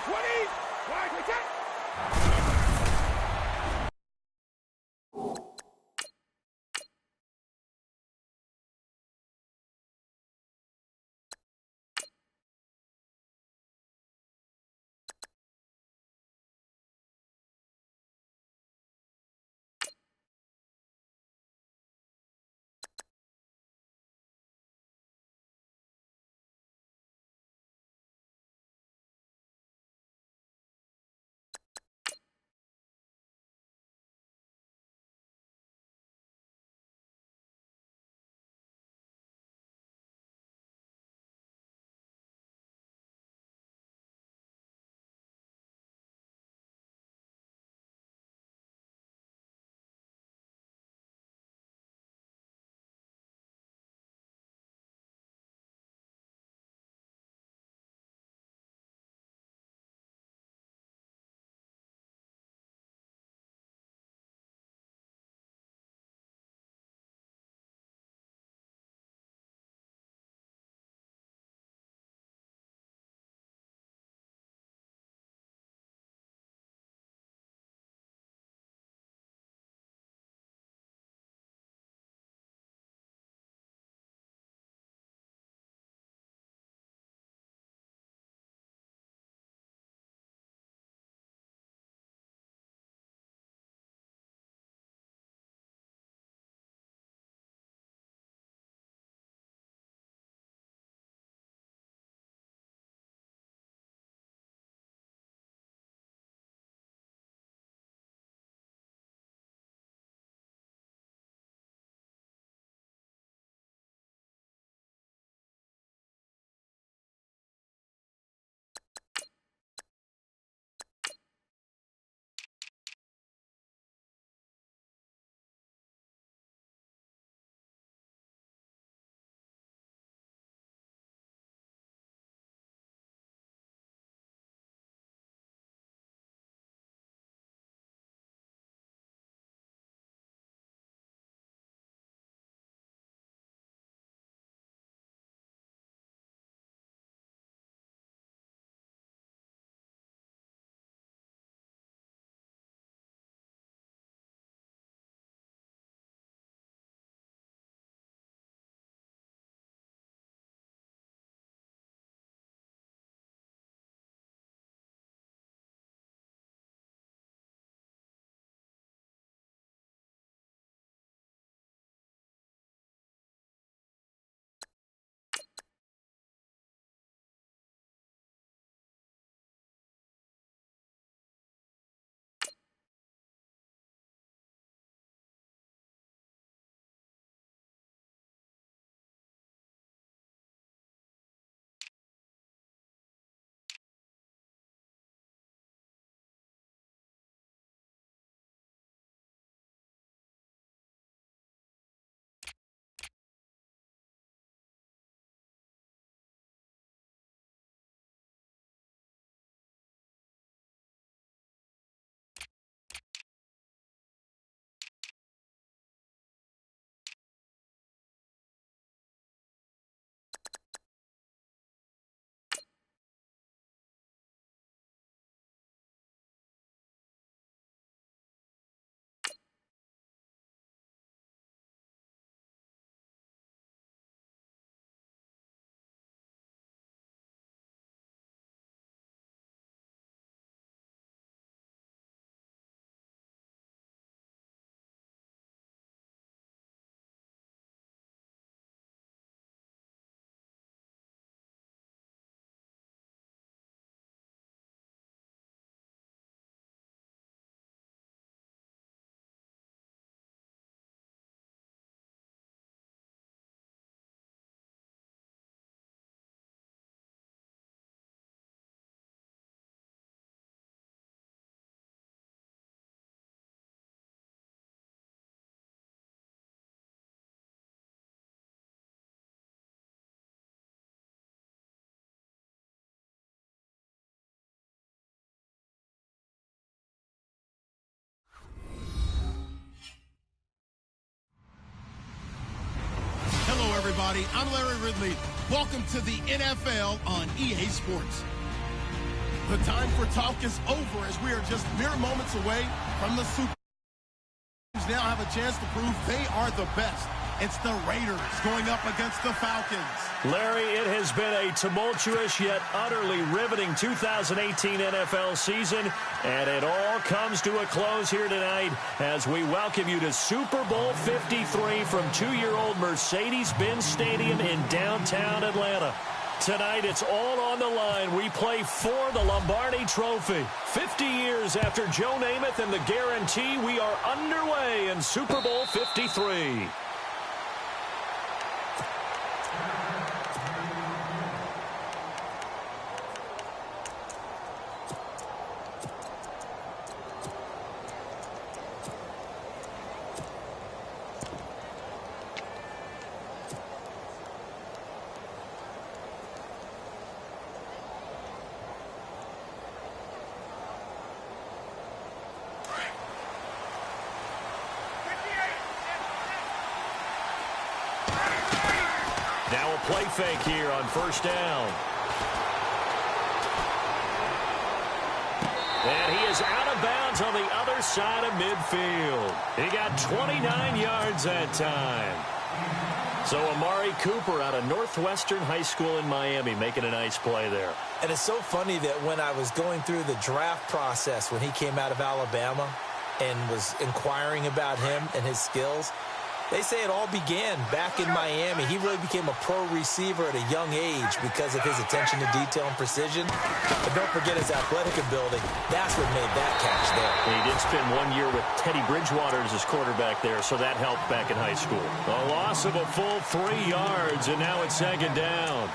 20. Wide, attack. everybody. I'm Larry Ridley. Welcome to the NFL on EA Sports. The time for talk is over as we are just mere moments away from the Super Bowl. Now have a chance to prove they are the best. It's the Raiders going up against the Falcons. Larry, it has been a tumultuous yet utterly riveting 2018 NFL season, and it all comes to a close here tonight as we welcome you to Super Bowl 53 from 2-year-old Mercedes-Benz Stadium in downtown Atlanta. Tonight, it's all on the line. We play for the Lombardi Trophy. 50 years after Joe Namath and the guarantee, we are underway in Super Bowl 53. Now a play fake here on first down. And he is out of bounds on the other side of midfield. He got 29 yards that time. So Amari Cooper out of Northwestern High School in Miami making a nice play there. And it's so funny that when I was going through the draft process when he came out of Alabama and was inquiring about him and his skills, they say it all began back in Miami. He really became a pro receiver at a young age because of his attention to detail and precision. But don't forget his athletic ability. That's what made that catch there. He did spend 1 year with Teddy Bridgewater as his quarterback there, so that helped back in high school. A loss of a full 3 yards, and now it's second down.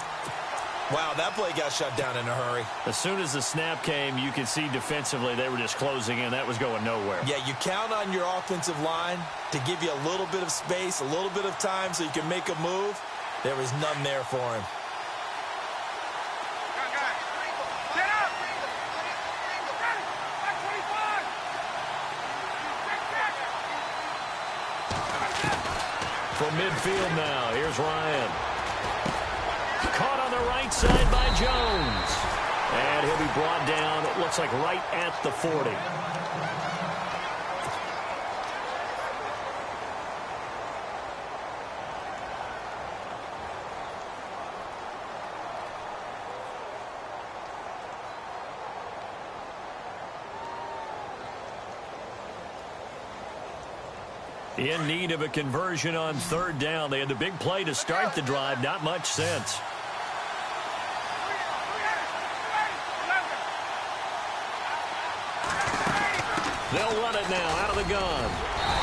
Wow, that play got shut down in a hurry. As soon as the snap came, you could see defensively they were just closing in. That was going nowhere. Yeah, you count on your offensive line to give you a little bit of space, a little bit of time so you can make a move. There was none there for him. From midfield now, here's Ryan. Caught on the right side by Jones. And he'll be brought down, it looks like right at the 40. In need of a conversion on third down. They had the big play to start the drive. Not much sense. They'll run it now out of the gun.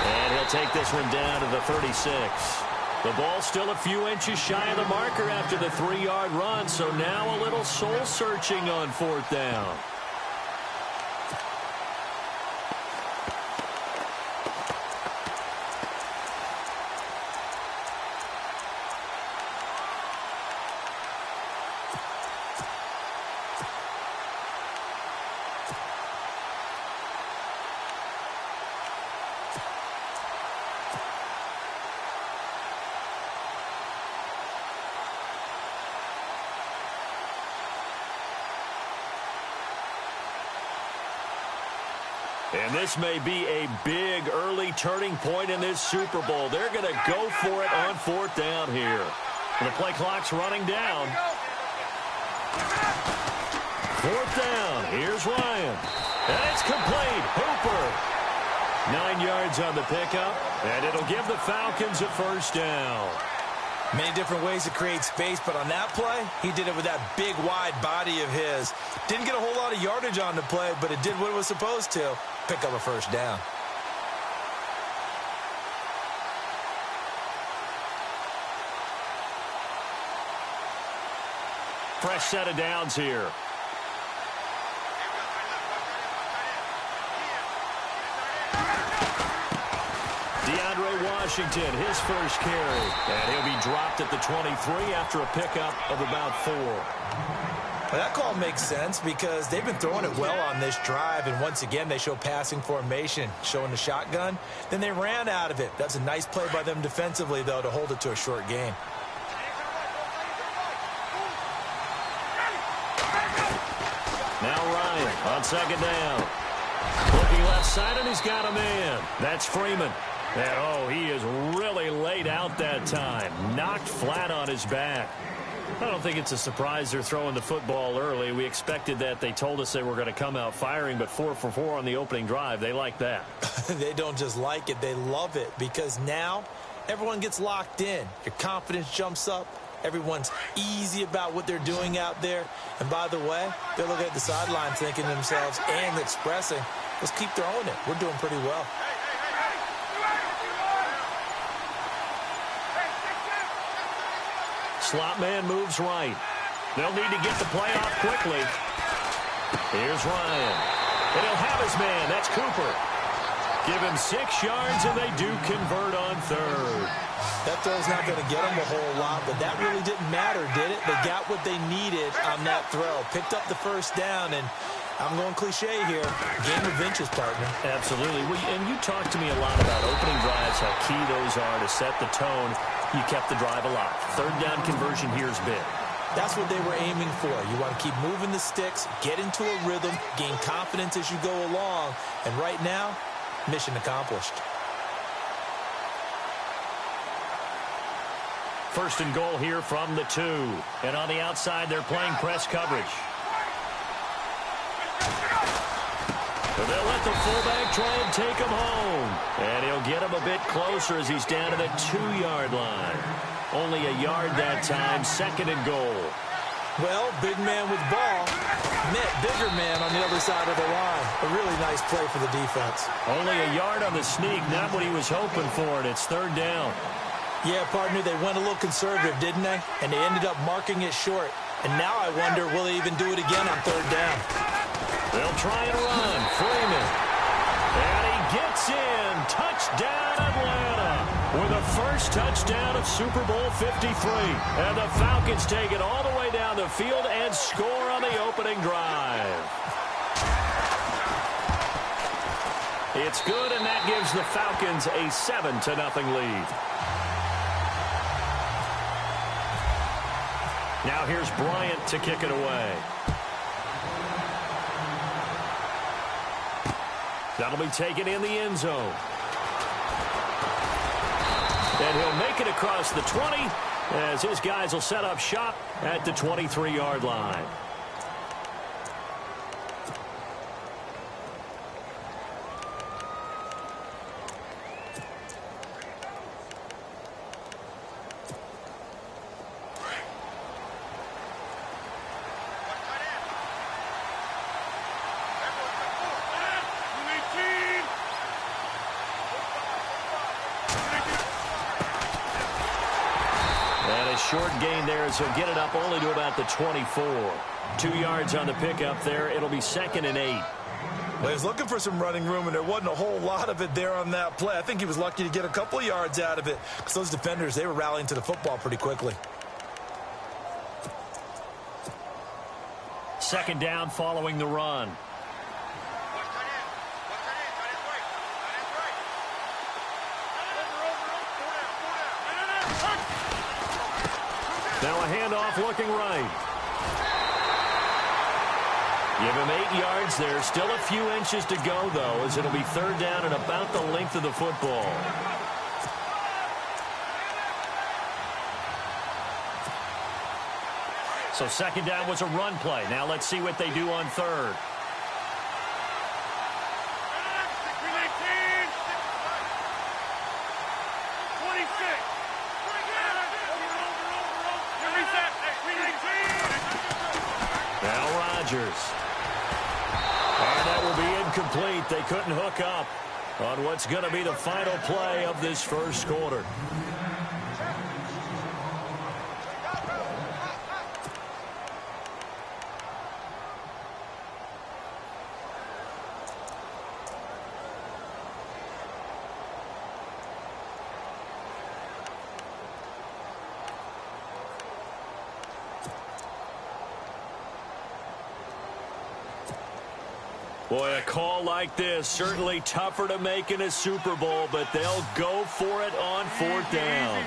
And he'll take this one down to the 36. The ball still a few inches shy of the marker after the 3-yard run. So now a little soul searching on fourth down. And this may be a big early turning point in this Super Bowl. They're going to go for it on fourth down here. The play clock's running down. Fourth down. Here's Ryan. And it's complete. Hooper. 9 yards on the pickup. And it'll give the Falcons a first down. Many different ways to create space, but on that play, he did it with that big, wide body of his. Didn't get a whole lot of yardage on the play, but it did what it was supposed to. Pick up a first down. Fresh set of downs here. DeAndre Washington, his first carry. And he'll be dropped at the 23 after a pickup of about 4. Well, that call makes sense because they've been throwing it well on this drive, and once again they show passing formation, showing the shotgun. Then they ran out of it. That's a nice play by them defensively, though, to hold it to a short gain. Now Ryan on second down. Looking left side, and he's got a man. That's Freeman. And, oh, he is really laid out that time. Knocked flat on his back. I don't think it's a surprise they're throwing the football early. We expected that. They told us they were going to come out firing, but 4 for 4 on the opening drive. They like that. They don't just like it. They love it because now everyone gets locked in. Your confidence jumps up. Everyone's easy about what they're doing out there. And by the way, they're looking at the sideline thinking to themselves and expressing, let's keep throwing it. We're doing pretty well. Slot man moves right. They'll need to get the play off quickly. Here's Ryan. And he'll have his man. That's Cooper. Give him 6 yards, and they do convert on third. That throw's not going to get them a whole lot, but that really didn't matter, did it? They got what they needed on that throw. Picked up the first down, and I'm going cliche here. Game of inches, partner. Absolutely. And you talked to me a lot about opening drives, how key those are to set the tone. You kept the drive alive. Third down conversion here is big. That's what they were aiming for. You want to keep moving the sticks, get into a rhythm, gain confidence as you go along. And right now, mission accomplished. First and goal here from the 2. And on the outside, they're playing press coverage. So they'll let the fullback try and take him home. And he'll get him a bit closer as he's down to the 2-yard line. Only a yard that time, second and goal. Well, big man with ball met bigger man on the other side of the line. A really nice play for the defense. Only a yard on the sneak, not what he was hoping for, and it's third down. Yeah, partner, they went a little conservative, didn't they? And they ended up marking it short. And now I wonder, will they even do it again on third down? They'll try and run. Freeman. And he gets in. Touchdown, Atlanta. With the first touchdown of Super Bowl 53. And the Falcons take it all the way down the field and score on the opening drive. It's good, and that gives the Falcons a 7-0 lead. Now here's Bryant to kick it away. That'll be taken in the end zone. And he'll make it across the 20 as his guys will set up shop at the 23-yard line. Short gain there as he'll get it up only to about the 24. 2 yards on the pickup there. It'll be 2nd and 8. Well, he was looking for some running room, and there wasn't a whole lot of it there on that play. I think he was lucky to get a couple of yards out of it because those defenders, they were rallying to the football pretty quickly. Second down following the run. Now a handoff looking right. Give him 8 yards there. Still a few inches to go, though, as it'll be third down and about the length of the football. So second down was a run play. Now let's see what they do on third. And that will be incomplete. They couldn't hook up on what's going to be the final play of this first quarter. Boy, a call like this, certainly tougher to make in a Super Bowl, but they'll go for it on fourth down.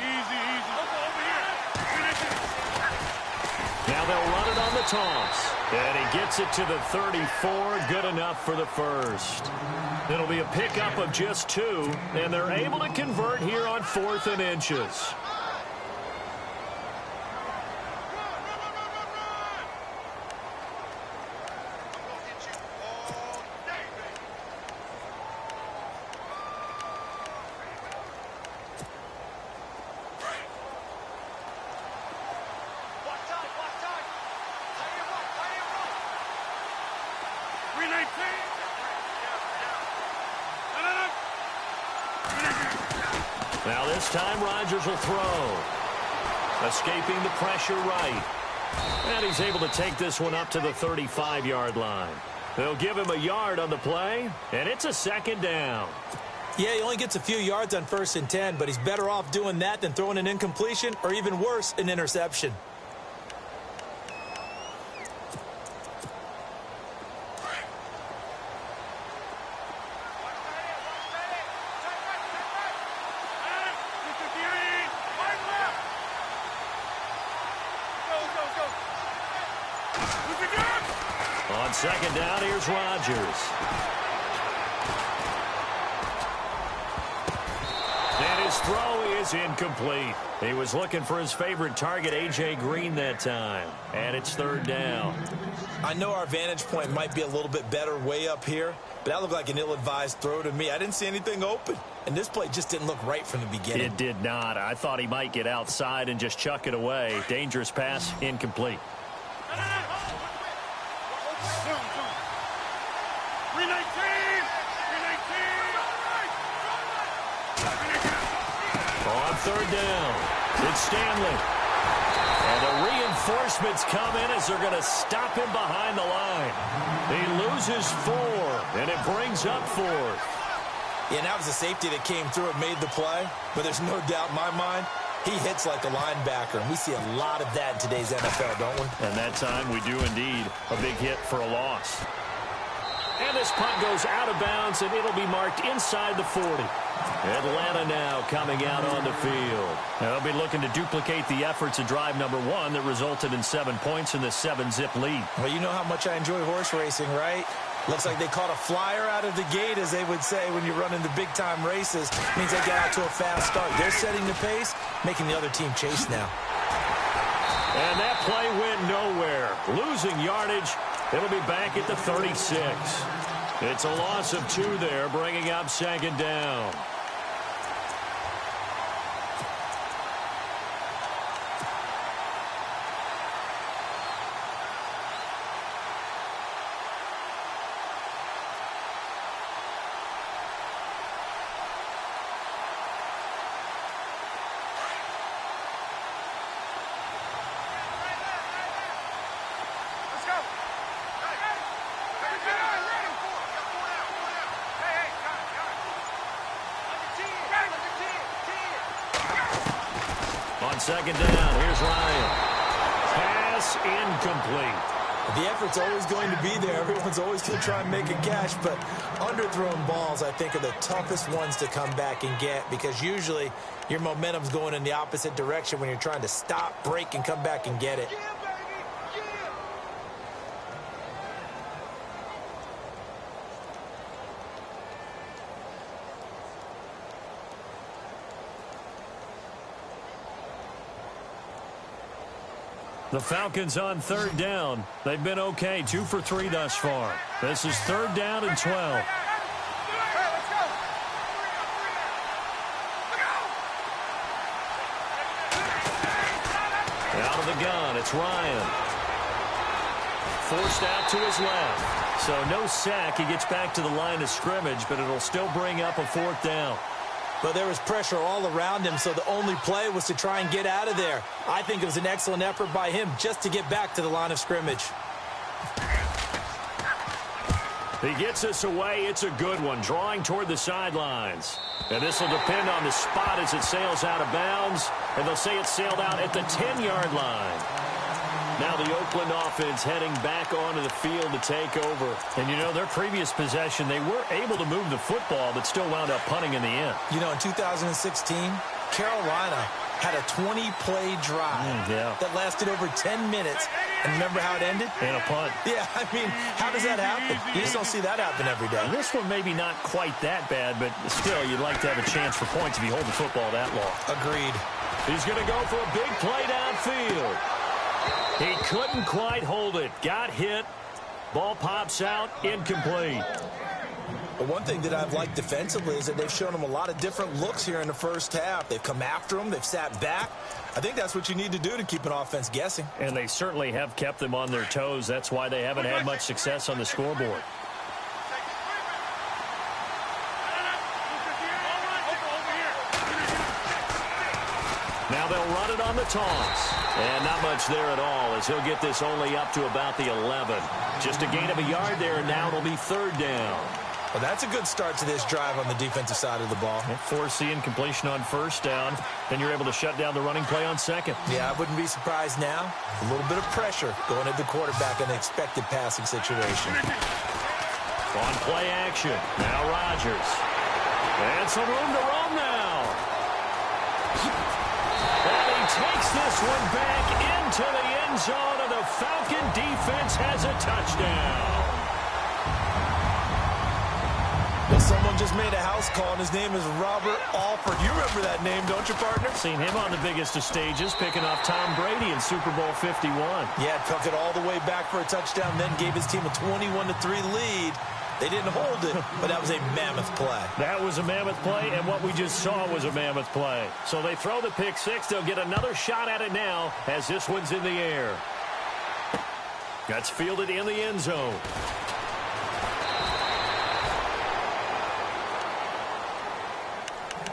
Now they'll run it on the toss. And he gets it to the 34. Good enough for the first. It'll be a pickup of just 2, and they're able to convert here on 4th and inches. Now this time Rodgers will throw. Escaping the pressure right. And he's able to take this one up to the 35-yard line. They'll give him a yard on the play, and it's a 2nd down. Yeah, he only gets a few yards on 1st and 10, but he's better off doing that than throwing an incompletion or even worse, an interception. On 2nd down, here's Rodgers. And his throw is incomplete. He was looking for his favorite target, A.J. Green, that time. And it's 3rd down. I know our vantage point might be a little bit better way up here, but that looked like an ill-advised throw to me. I didn't see anything open. And this play just didn't look right from the beginning. It did not. I thought he might get outside and just chuck it away. Dangerous pass, incomplete. On 3rd down, it's Stanley. And the reinforcements come in as they're going to stop him behind the line. He loses 4, and it brings up 4th. Yeah, and that was a safety that came through and made the play. But there's no doubt in my mind, he hits like a linebacker. And we see a lot of that in today's NFL, don't we? And that time we do indeed. A big hit for a loss. And this punt goes out of bounds, and it'll be marked inside the 40. Atlanta now coming out on the field. They'll be looking to duplicate the efforts of drive number 1 that resulted in 7 points in the 7-zip lead. Well, you know how much I enjoy horse racing, right? Looks like they caught a flyer out of the gate, as they would say when you're running the big-time races. Means they get out to a fast start. They're setting the pace, making the other team chase now. And that play went nowhere. Losing yardage. It'll be back at the 36. It's a loss of 2 there, bringing up 2nd down. On 2nd down, here's Ryan. Pass incomplete. The effort's always going to be there. Everyone's always going to try and make a catch, but underthrown balls, I think, are the toughest ones to come back and get, because usually your momentum's going in the opposite direction when you're trying to stop, break, and come back and get it. The Falcons on 3rd down. They've been okay, 2 for 3 thus far. This is 3rd down and 12. Out of the gun, it's Ryan. Forced out to his left. So no sack. He gets back to the line of scrimmage, but it'll still bring up a 4th down. But there was pressure all around him, so the only play was to try and get out of there. I think it was an excellent effort by him just to get back to the line of scrimmage. He gets this away. It's a good one, drawing toward the sidelines. And this will depend on the spot as it sails out of bounds. And they'll say it sailed out at the 10-yard line. Now the Oakland offense heading back onto the field to take over. And, you know, their previous possession, they were able to move the football, but still wound up punting in the end. You know, in 2016, Carolina had a 20-play drive that lasted over 10 minutes. And remember how it ended? And a punt. Yeah, I mean, how does that happen? You just don't see that happen every day. And this one maybe not quite that bad, but still, you'd like to have a chance for points if you hold the football that long. Agreed. He's going to go for a big play downfield. He couldn't quite hold it. Got hit. Ball pops out. Incomplete. Well, one thing that I've liked defensively is that they've shown him a lot of different looks here in the first half. They've come after him. They've sat back. I think that's what you need to do to keep an offense guessing. And they certainly have kept them on their toes. That's why they haven't had much success on the scoreboard. Now they'll run it on the toss. And not much there at all as he'll get this only up to about the 11. Just a gain of a yard there, and now it'll be third down. Well, that's a good start to this drive on the defensive side of the ball. Forcing completion on first down. Then you're able to shut down the running play on second. Yeah, I wouldn't be surprised now. A little bit of pressure going at the quarterback in an expected passing situation. On play action. Now Rodgers. And some room to roam now. And he takes this one back into the end zone, and the Falcon defense has a touchdown. Well, someone just made a house call, and his name is Robert Alford. You remember that name, don't you, partner? Seen him on the biggest of stages, picking off Tom Brady in Super Bowl 51. Yeah, took it all the way back for a touchdown, then gave his team a 21-3 lead. They didn't hold it, but that was a mammoth play. That was a mammoth play, and what we just saw was a mammoth play. So they throw the pick six. They'll get another shot at it now as this one's in the air. That's fielded in the end zone.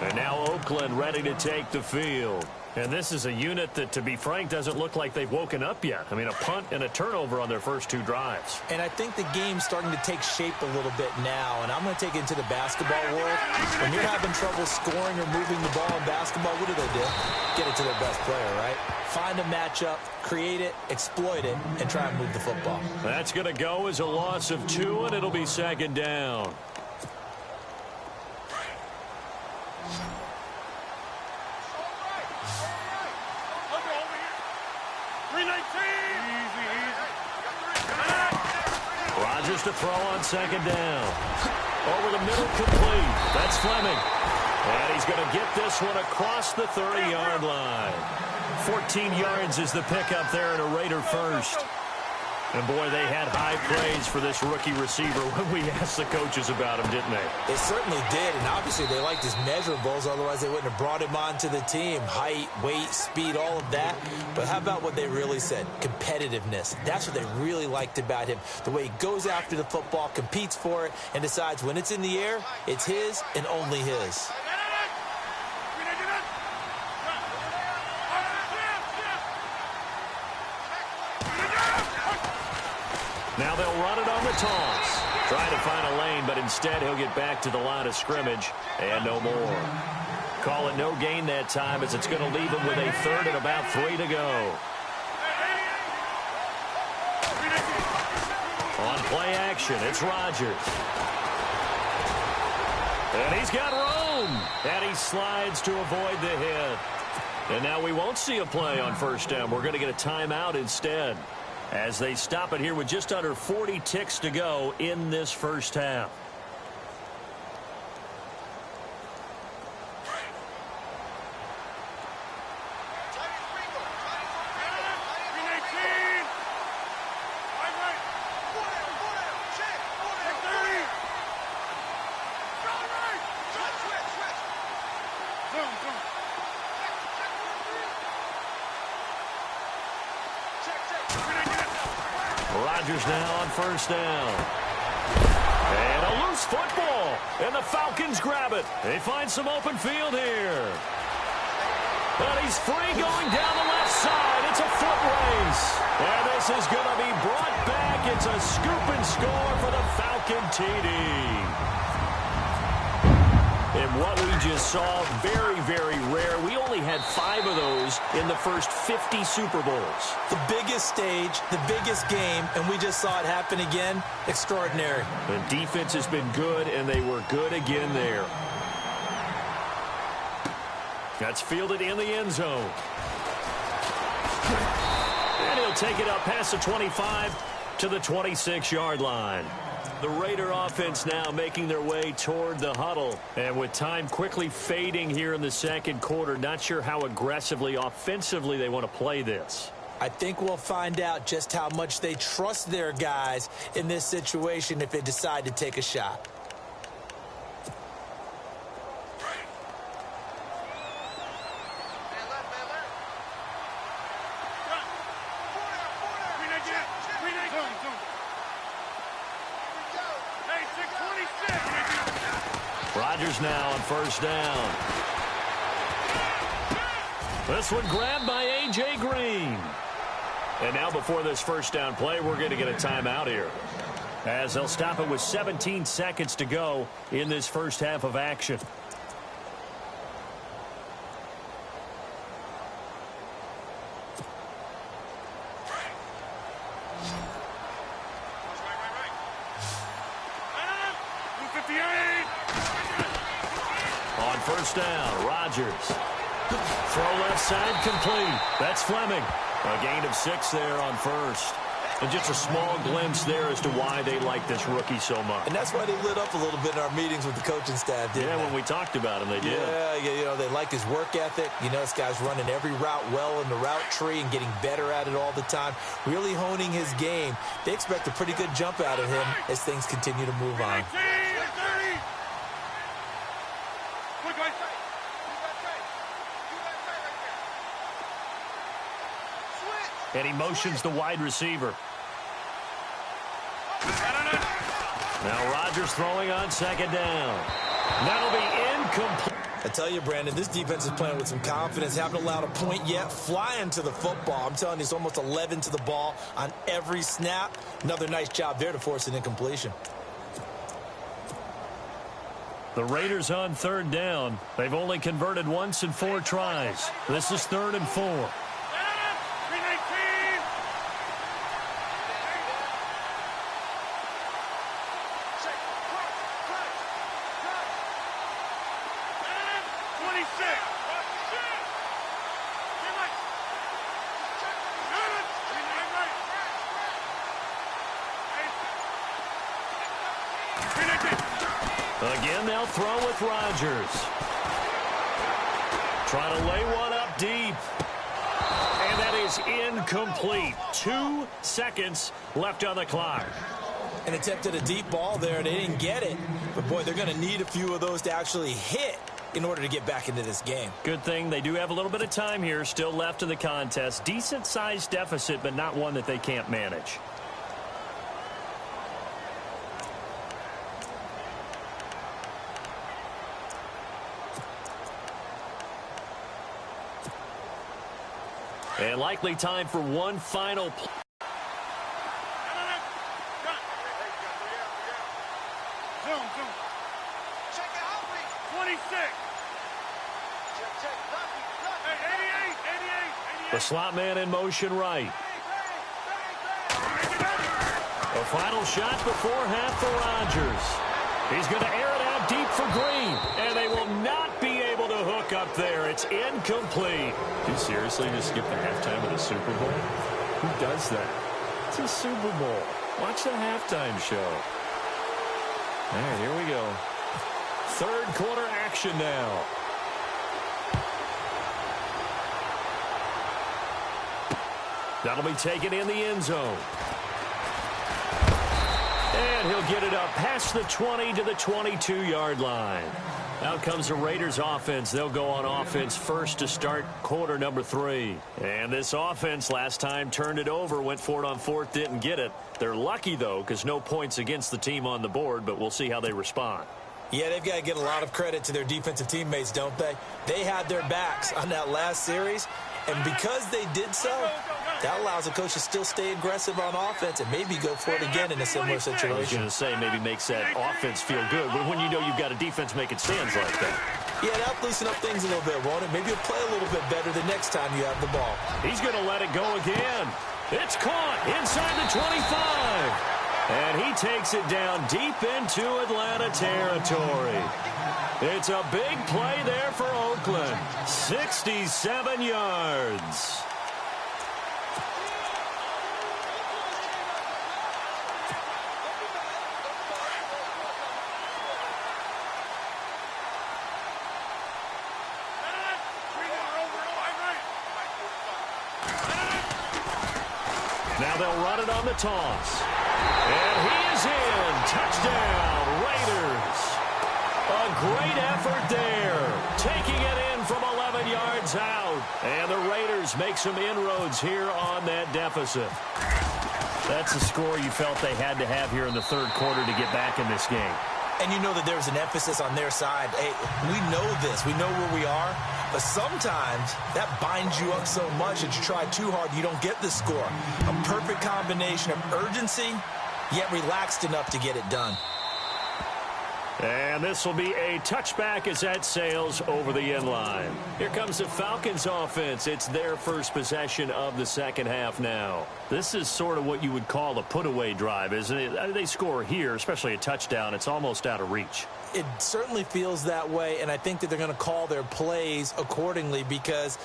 And now Oakland ready to take the field. And this is a unit that, to be frank, doesn't look like they've woken up yet. I mean, a punt and a turnover on their first two drives. And I think the game's starting to take shape a little bit now. And I'm going to take it into the basketball world. When you're having trouble scoring or moving the ball in basketball, what do? Get it to their best player, right? Find a matchup, create it, exploit it, and try and move the football. That's going to go as a loss of 2, and it'll be second down. Rodgers to throw on second down. Over the middle, complete. That's Fleming. And he's going to get this one across the 30-yard line. 14 yards is the pickup there, and a Raider first. And, boy, they had high praise for this rookie receiver when we asked the coaches about him, didn't they? They certainly did, and obviously they liked his measurables. Otherwise, they wouldn't have brought him onto the team. Height, weight, speed, all of that. But how about what they really said? Competitiveness. That's what they really liked about him. The way he goes after the football, competes for it, and decides when it's in the air, it's his and only his. Now they'll run it on the toss. Trying to find a lane, but instead he'll get back to the line of scrimmage and no more. Call it no gain that time as it's going to leave him with a third and about 3 to go. On play action, it's Rodgers. And he's got room. And he slides to avoid the hit. And now we won't see a play on first down. We're going to get a timeout instead, as they stop it here with just under 40 ticks to go in this first half. Rodgers now on first down. And a loose football. And the Falcons grab it. They find some open field here. But he's free going down the left side. It's a foot race. And this is going to be brought back. It's a scoop and score for the Falcon TD. And what we just saw, very, very rare. We only had 5 of those in the first 50 Super Bowls. The biggest stage, the biggest game, and we just saw it happen again. Extraordinary. The defense has been good, and they were good again there. That's fielded in the end zone. And he'll take it up past the 25 to the 26-yard line. The Raider offense now making their way toward the huddle. And with time quickly fading here in the second quarter, not sure how aggressively, offensively they want to play this. I think we'll find out just how much they trust their guys in this situation if they decide to take a shot. Rodgers now on first down. This one grabbed by A.J. Green. And now before this first down play, we're going to get a timeout here, as they'll stop it with 17 seconds to go in this first half of action. On first down, Rodgers. Throw left side complete. That's Fleming. A gain of 6 there on first. And just a small glimpse there as to why they like this rookie so much. And that's why they lit up a little bit in our meetings with the coaching staff, didn't they? When we talked about him, they did. Yeah, they like his work ethic. You know, this guy's running every route well in the route tree and getting better at it all the time, really honing his game. They expect a pretty good jump out of him as things continue to move on. And he motions the wide receiver. Now Rodgers throwing on second down. That'll be incomplete. I tell you, Brandon, this defense is playing with some confidence. Haven't allowed a point yet. Flying to the football. I'm telling you, it's almost 11 to the ball on every snap. Another nice job there to force an incompletion. The Raiders on third down. They've only converted once in 4 tries. This is 3rd and 4. Again, they'll throw with Rodgers. Trying to lay one up deep. And that is incomplete. 2 seconds left on the clock. An attempt at a deep ball there. They didn't get it. But, boy, they're going to need a few of those to actually hit in order to get back into this game. Good thing they do have a little bit of time here still left in the contest. Decent-sized deficit, but not one that they can't manage. And likely time for one final play. Zoom. Check it out, please. 26. Check. Hey, 88. The slot man in motion right. A final shot before half for Rodgers. He's going to air it out deep for Green. And they will not be able to hook up there. It's incomplete. Do you seriously just skip the halftime of the Super Bowl? Who does that? It's a Super Bowl. Watch the halftime show. All right, here we go. 3rd quarter action now. That'll be taken in the end zone. And he'll get it up past the 20 to the 22-yard line. Out comes the Raiders offense. They'll go on offense first to start quarter number 3. And this offense last time turned it over, went for it on 4th, didn't get it. They're lucky, though, because no points against the team on the board, but we'll see how they respond. Yeah, they've got to get a lot of credit to their defensive teammates, don't they? They had their backs on that last series, and because they did so, that allows the coach to still stay aggressive on offense and maybe go for it again in a similar situation. I was going to say maybe makes that offense feel good, but when you know you've got a defense making stands like that. Yeah, that'll loosen up things a little bit, won't it? Maybe you'll play a little bit better the next time you have the ball. He's going to let it go again. It's caught inside the 25. And he takes it down deep into Atlanta territory. It's a big play there for Oakland. 67 yards. Now they'll run it on the toss. And he is in. Touchdown, Raiders. A great effort there. Taking it in from 11 yards out. And the Raiders make some inroads here on that deficit. That's a score you felt they had to have here in the third quarter to get back in this game. And you know that there's an emphasis on their side. Hey, we know this. We know where we are. But sometimes that binds you up so much that you try too hard, you don't get the score. A perfect combination of urgency, yet relaxed enough to get it done. And this will be a touchback as that sails over the end line. Here comes the Falcons offense. It's their first possession of the second half now. This is sort of what you would call a put-away drive, isn't it? They score here, especially a touchdown. It's almost out of reach. It certainly feels that way, and I think that they're going to call their plays accordingly because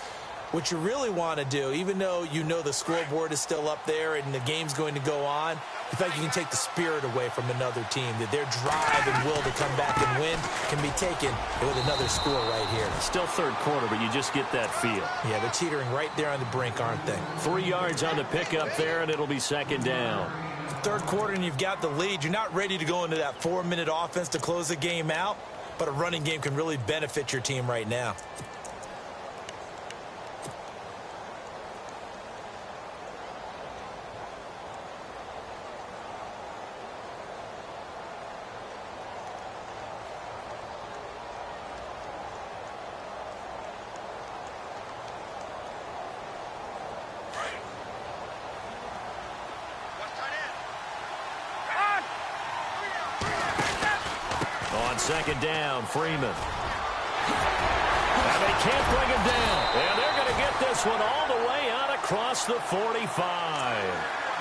what you really want to do, even though you know the scoreboard is still up there and the game's going to go on, the fact you can take the spirit away from another team, that their drive and will to come back and win can be taken with another score right here. Still third quarter, but you just get that feel. Yeah, they're teetering right there on the brink, aren't they? 3 yards on the pickup there, and it'll be second down. Third quarter, and you've got the lead. You're not ready to go into that 4-minute offense to close the game out, but a running game can really benefit your team right now. Second down, Freeman. And they can't bring him down. And they're going to get this one all the way out across the 45.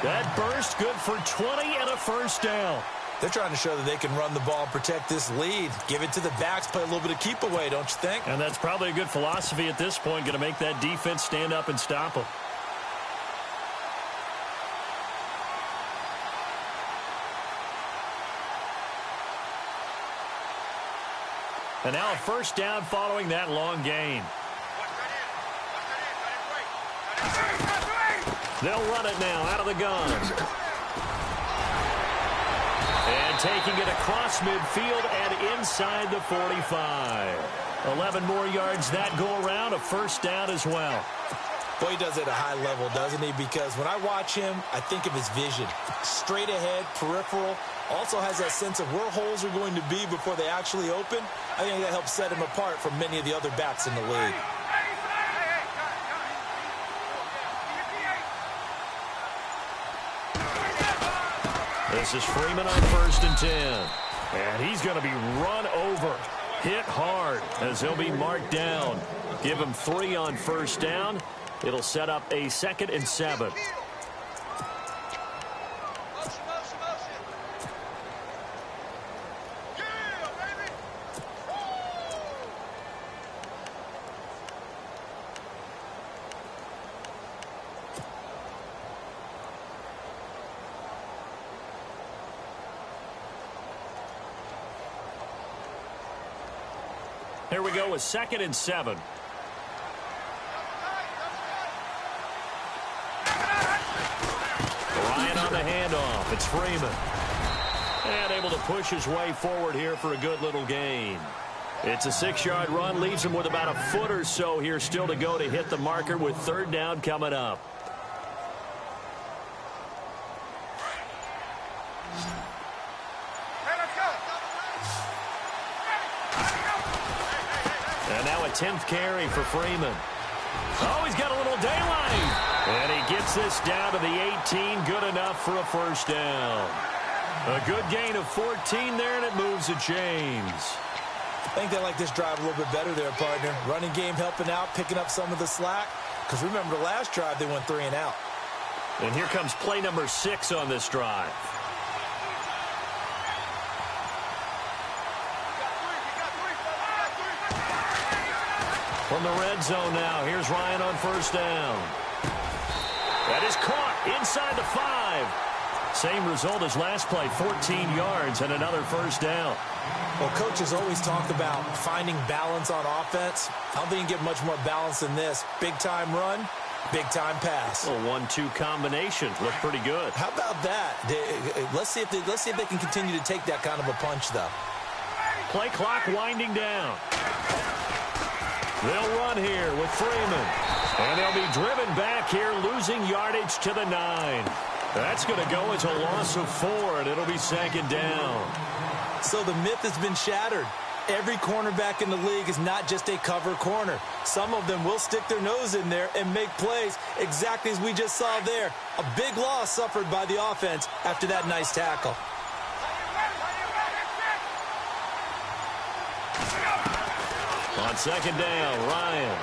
That burst good for 20 and a first down. They're trying to show that they can run the ball and protect this lead. Give it to the backs, play a little bit of keep away, don't you think? And that's probably a good philosophy at this point, going to make that defense stand up and stop them. And now a first down following that long gain. They'll run it now out of the gun. And taking it across midfield and inside the 45. 11 more yards that go around, a first down as well. Boy, he does it at a high level, doesn't he? Because when I watch him, I think of his vision. Straight ahead, peripheral. Also has that sense of where holes are going to be before they actually open. I think that helps set him apart from many of the other backs in the league. This is Freeman on 1st and 10. And he's going to be run over. Hit hard as he'll be marked down. Give him 3 on first down. It'll set up a 2nd and 7. Here we go with 2nd and 7. Ryan on the handoff. It's Freeman. And able to push his way forward here for a good little gain. It's a 6-yard run. Leaves him with about a foot or so here still to go to hit the marker with 3rd down coming up. And now a 10th carry for Freeman. Oh, he's got a little daylight. And he gets this down to the 18. Good enough for a first down. A good gain of 14 there, and it moves the chains. I think they like this drive a little bit better there, partner. Running game helping out, picking up some of the slack. Because remember, the last drive, they went 3 and out. And here comes play number 6 on this drive. From the red zone now, here's Ryan on first down. That is caught inside the 5. Same result as last play, 14 yards and another first down. Well, coaches always talk about finding balance on offense. I don't think you can get much more balance than this. Big-time run, big-time pass. A 1-2 combination. Look pretty good. How about that? Let's see if they can continue to take that kind of a punch, though. Play clock winding down. They'll run here with Freeman. And they'll be driven back here, losing yardage to the 9. That's going to go as a loss of 4, and it'll be second down. So the myth has been shattered. Every cornerback in the league is not just a cover corner. Some of them will stick their nose in there and make plays exactly as we just saw there. A big loss suffered by the offense after that nice tackle. On second down, Ryan.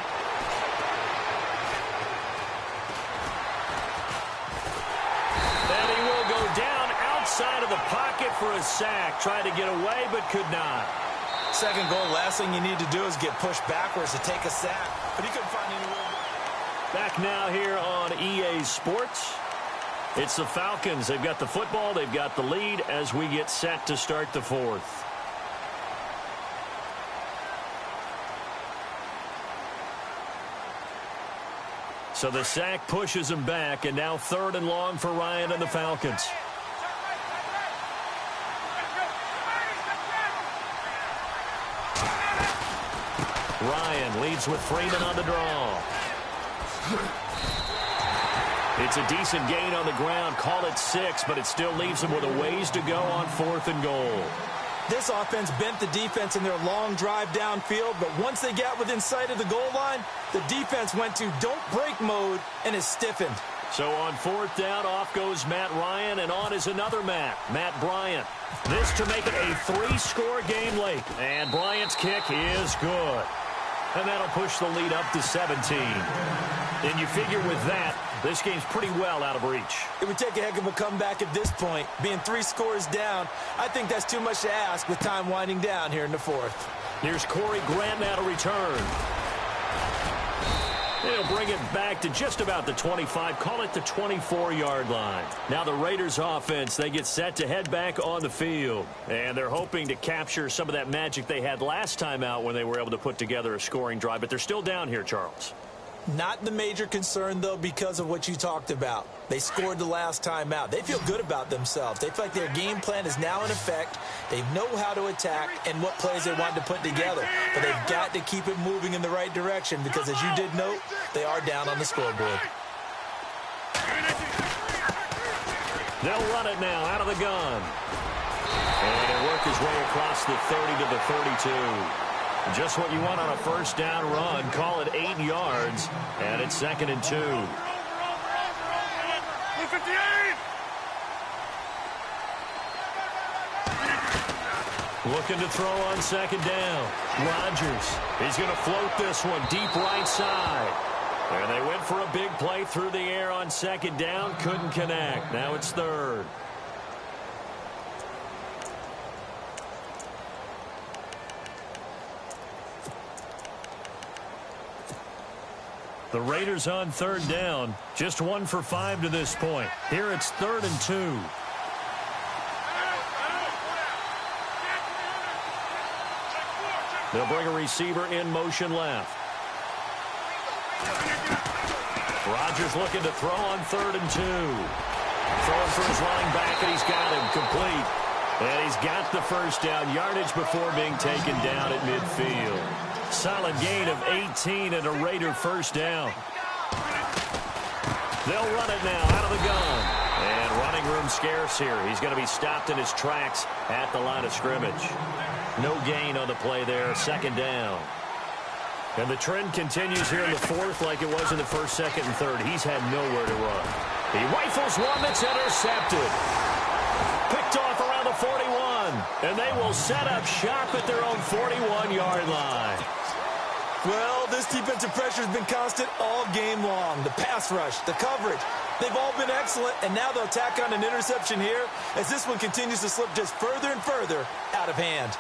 And he will go down outside of the pocket for a sack. Tried to get away, but could not. Second goal, last thing you need to do is get pushed backwards to take a sack. But he couldn't find any way. Back now here on EA Sports. It's the Falcons. They've got the football. They've got the lead as we get set to start the 4th. So the sack pushes him back, and now 3rd and long for Ryan and the Falcons. Ryan leads with Freeman on the draw. It's a decent gain on the ground. Call it 6, but it still leaves him with a ways to go on 4th and goal. This offense bent the defense in their long drive downfield, but once they got within sight of the goal line, the defense went to don't break mode and is stiffened. So on 4th down, off goes Matt Ryan, and on is another Matt Bryant. This to make it a 3-score game late. And Bryant's kick is good. And that'll push the lead up to 17. And you figure with that, this game's pretty well out of reach. It would take a heck of a comeback at this point. Being 3 scores down, I think that's too much to ask with time winding down here in the 4th. Here's Corey Grant now to return. They'll bring it back to just about the 25, call it the 24-yard line. Now the Raiders offense, they get set to head back on the field. And they're hoping to capture some of that magic they had last time out when they were able to put together a scoring drive. But they're still down here, Charles. Not the major concern, though, because of what you talked about. They scored the last time out. They feel good about themselves. They feel like their game plan is now in effect. They know how to attack and what plays they want to put together. But they've got to keep it moving in the right direction because, as you did note, they are down on the scoreboard. They'll run it now out of the gun. And he'll work his way across the 30 to the 32. Just what you want on a first down run. Call it 8 yards. And it's 2nd and 2. Looking to throw on second down. Rodgers. He's going to float this one deep right side. And they went for a big play through the air on second down. Couldn't connect. Now it's 3rd. The Raiders on 3rd down. Just 1 for 5 to this point. Here it's 3rd and 2. They'll bring a receiver in motion left. Rodgers looking to throw on 3rd and 2. Throwing for his running back, and he's got him complete. And he's got the first down yardage before being taken down at midfield. Solid gain of 18 and a Raider first down. They'll run it now out of the gun. And running room scarce here. He's going to be stopped in his tracks at the line of scrimmage. No gain on the play there. 2nd down. And the trend continues here in the 4th like it was in the 1st, 2nd, and 3rd. He's had nowhere to run. He rifles one that's intercepted. Picked off around the 41. And they will set up shop at their own 41-yard line. Well, this defensive pressure has been constant all game long. The pass rush, the coverage, they've all been excellent, and now they'll tack on an interception here as this one continues to slip just further and further out of hand.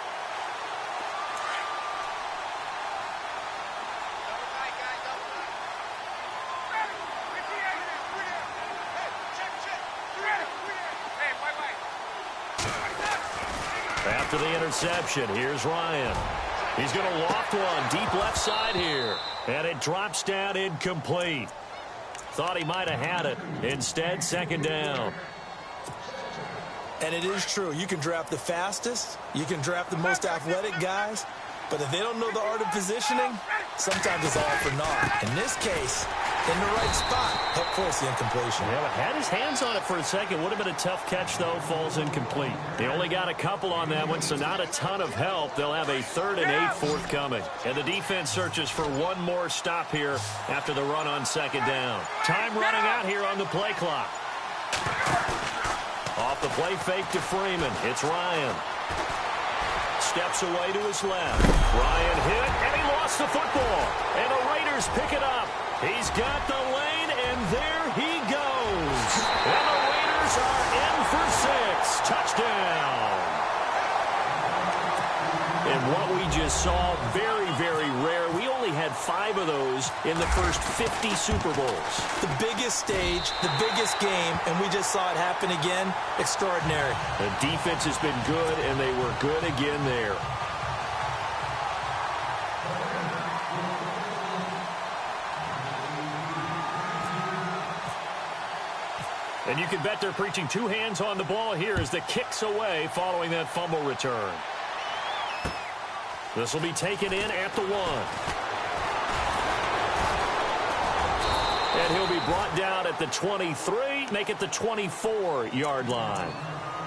After the interception, here's Ryan. He's going to loft one deep left side here. And it drops down incomplete. Thought he might have had it. Instead, second down. And it is true. You can draft the fastest. You can draft the most athletic guys. But if they don't know the art of positioning, sometimes it's all for naught. In this case, in the right spot, help force the incompletion. Yeah, but had his hands on it for a second. Would have been a tough catch, though. Falls incomplete. They only got a couple on that one, so not a ton of help. They'll have a 3rd and 8 forthcoming. And the defense searches for one more stop here after the run on second down. Time running out here on the play clock. Off the play fake to Freeman. It's Ryan. Steps away to his left. Ryan hit, and he lost the football. And the Raiders pick it up. He's got the lane, and there he goes. And the Raiders are in for 6. Touchdown. And what we just saw, very, very rare. We only had 5 of those in the first 50 Super Bowls. The biggest stage, the biggest game, and we just saw it happen again. Extraordinary. The defense has been good, and they were good again there. And you can bet they're preaching 2 hands on the ball here as the kick's away following that fumble return. This will be taken in at the 1. And he'll be brought down at the 23, make it the 24-yard line.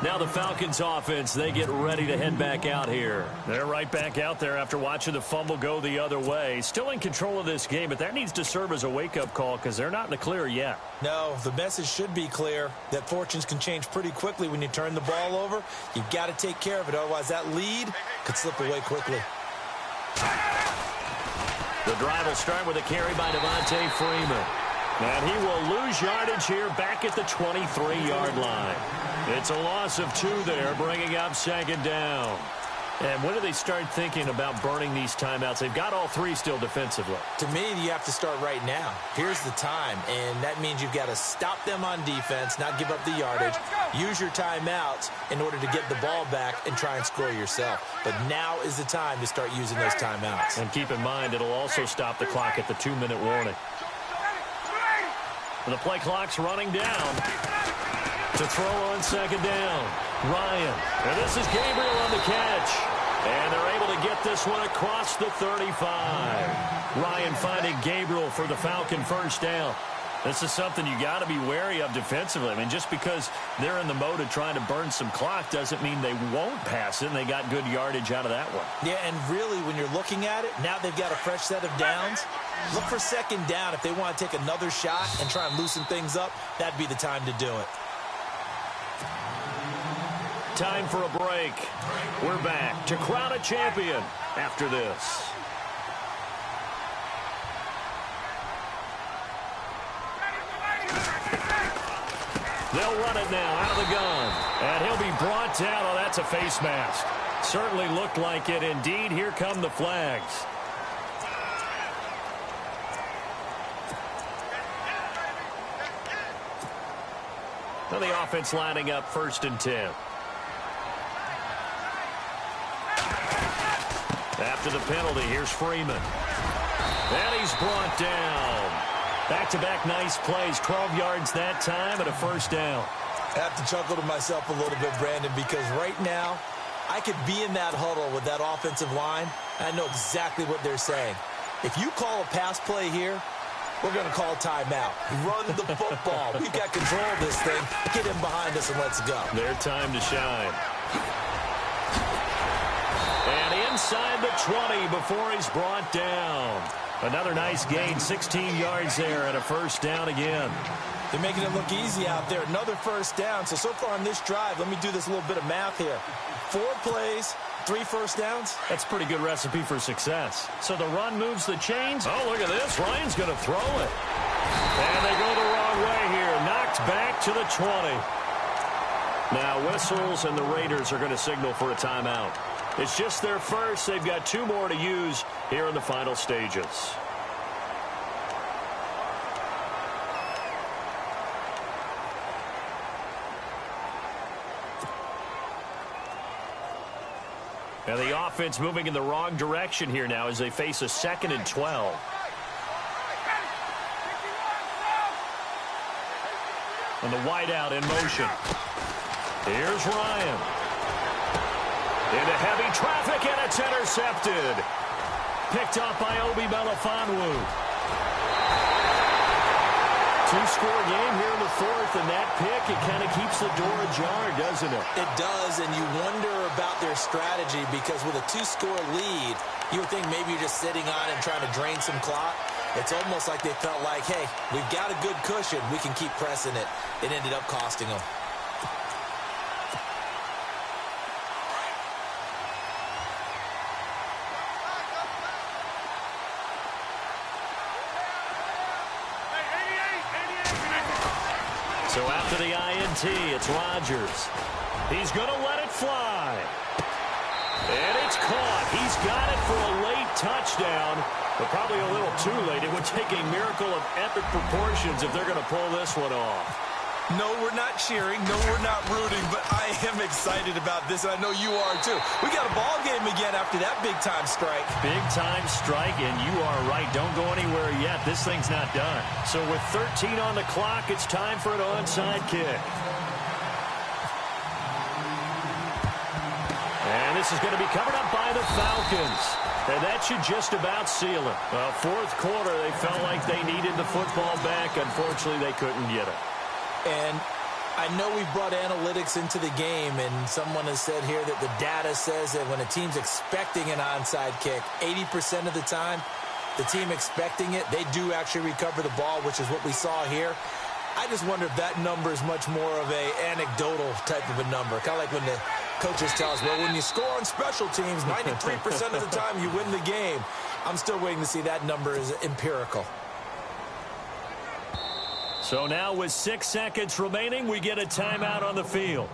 Now the Falcons offense, they get ready to head back out here. They're right back out there after watching the fumble go the other way. Still in control of this game, but that needs to serve as a wake-up call because they're not in the clear yet. No, the message should be clear that fortunes can change pretty quickly when you turn the ball over. You've got to take care of it, otherwise that lead could slip away quickly. The drive will start with a carry by Devontae Freeman. And he will lose yardage here back at the 23-yard line. It's a loss of 2 there, bringing up second down. And when do they start thinking about burning these timeouts? They've got all 3 still defensively. To me, you have to start right now. Here's the time, and that means you've got to stop them on defense, not give up the yardage, use your timeouts in order to get the ball back and try and score yourself. But now is the time to start using those timeouts. And keep in mind, it'll also stop the clock at the 2-minute warning. The play clock's running down. To throw on second down, Ryan. And this is Gabriel on the catch. And they're able to get this one across the 35. Ryan finding Gabriel for the Falcon first down. This is something you got to be wary of defensively. I mean, just because they're in the mode of trying to burn some clock doesn't mean they won't pass it, and they got good yardage out of that one. Yeah, and really, when you're looking at it, now they've got a fresh set of downs. Look for second down. If they want to take another shot and try and loosen things up, that'd be the time to do it. Time for a break. We're back to crown a champion after this. They'll run it now out of the gun. And he'll be brought down. Oh, that's a face mask. Certainly looked like it. Indeed, here come the flags. Now the offense lining up 1st and 10. After the penalty, here's Freeman. And he's brought down. Back-to-back nice plays, 12 yards that time and a first down. I have to chuckle to myself a little bit, Brandon, because right now I could be in that huddle with that offensive line. I know exactly what they're saying. If you call a pass play here, we're going to call timeout. Run the football. We've got control of this thing. Get him behind us and let's go. Their time to shine. And inside the 20 before he's brought down. Another nice gain, 16 yards there and a first down again. They're making it look easy out there. Another first down. So far on this drive, let me do this little bit of math here. 4 plays, 3 first downs. That's a pretty good recipe for success. So the run moves the chains. Oh, look at this. Ryan's going to throw it. And they go the wrong way here. Knocked back to the 20. Now whistles and the Raiders are going to signal for a timeout. It's just their first. They've got 2 more to use here in the final stages. And the offense moving in the wrong direction here now as they face a 2nd and 12. And the wideout in motion. Here's Ryan. Into heavy traffic, and it's intercepted. Picked up by Obi Melifonwu. Two-score game here in the 4th, and that pick, it kind of keeps the door ajar, doesn't it? It does, and you wonder about their strategy because with a 2-score lead, you would think maybe you're just sitting on it and trying to drain some clock. It's almost like they felt like, hey, we've got a good cushion. We can keep pressing it. It ended up costing them. So after the INT, it's Rodgers. He's going to let it fly. And it's caught. He's got it for a late touchdown, but probably a little too late. It would take a miracle of epic proportions if they're going to pull this one off. No, we're not cheering. No, we're not rooting, but I am excited about this, and I know you are too. We got a ball game again after that big-time strike. Big-time strike, and you are right. Don't go anywhere yet. This thing's not done. So with 13 on the clock, it's time for an onside kick. And this is going to be covered up by the Falcons. And that should just about seal it. Well, 4th quarter, they felt like they needed the football back. Unfortunately, they couldn't get it. And I know we brought analytics into the game, and someone has said here that the data says that when a team's expecting an onside kick, 80% of the time, the team expecting it, they do actually recover the ball, which is what we saw here. I just wonder if that number is much more of a anecdotal type of a number. Kind of like when the coaches tell us, well, when you score on special teams, 93% of the time you win the game. I'm still waiting to see that number is empirical. So now with 6 seconds remaining, we get a timeout on the field.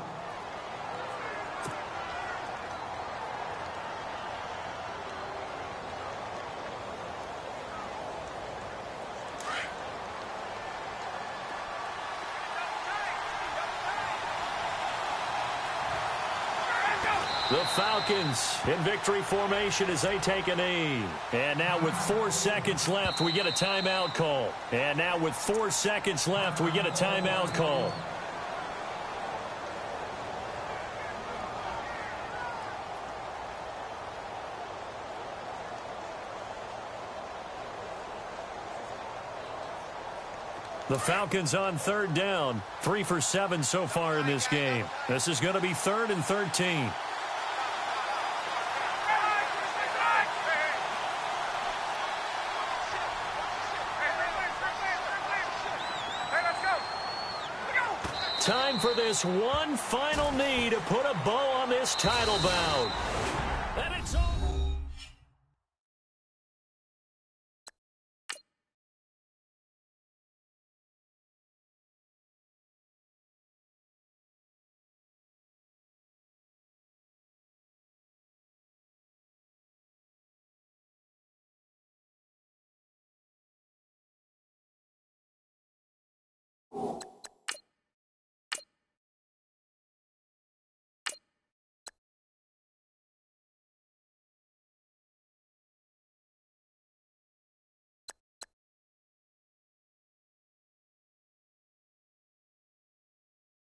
The Falcons in victory formation as they take a knee. And now with 4 seconds left, we get a timeout call. And now with 4 seconds left, we get a timeout call. The Falcons on 3rd down. 3 for 7 so far in this game. This is going to be 3rd and 13. Time for this one final knee to put a bow on this title bout.